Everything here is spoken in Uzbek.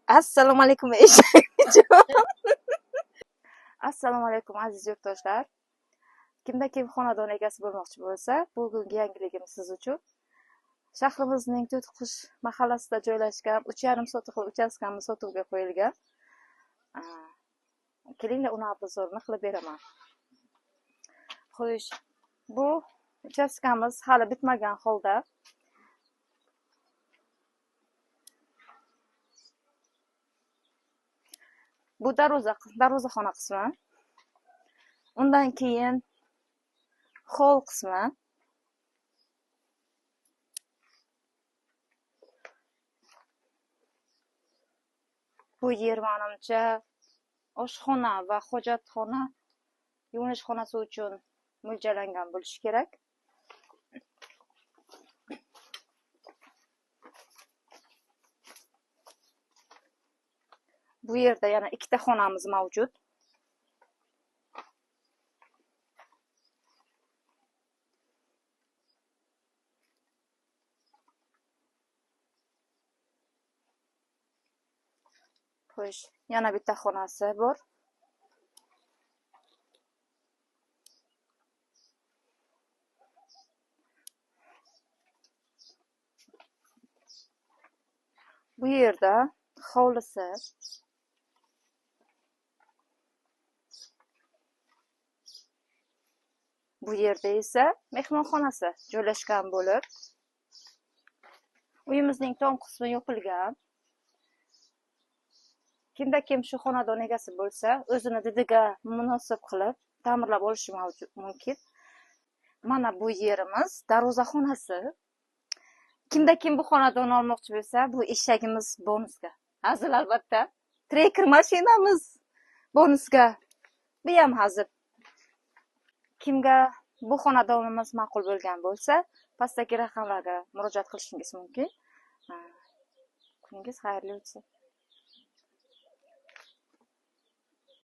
Assalomu alaykum eshakjon. Assalomu alaykum aziz yurtdoshlar. Kimda kim xonadon egasi bo'lmoqchi bo'lsa, bugungi yangiligimiz siz uchun. Shahrimizning To'tiqush mahallasida joylashgan 3,5 sotixli uchastkamiz sotuvga qo'yilgan. Kelinglar, uni obzorini qilib beraman. Xo'sh, bu uchastkamiz hali bitmagan holda. Bu darvozaxona qismi. Undan keyin hol qismi. Bu yer menimcha oshxona va hojatxona, yuvinish xonasi uchun mo'ljallangan bo'lishi kerak. Bu yerda yana ikkita xonamiz mavjud. Xo'sh, yana bitta xonasi bor. Bu yerda hovlisi. Bu yerda esa mehmonxonasi joylashgan bo'lib, uyimizning tom qismi yopilgan. Kimda kim shu xonadon egasi bo'lsa, o'zini didiga munosib qilib ta'mirlab olishi mumkin. Mana bu yerimiz darvozaxonasi. Kimda kim bu xonadon olmoqchi bo'lsa, bu eshagimiz bonusga. Hazil albatta. Trekker mashinamiz bonusga. Bu ham hazil. Kimga bu xonadonimiz ma'qul bo'lgan bo'lsa, pastdagi raqamlarga murojaat qilishingiz mumkin. Kuningiz xayrli o'tsin.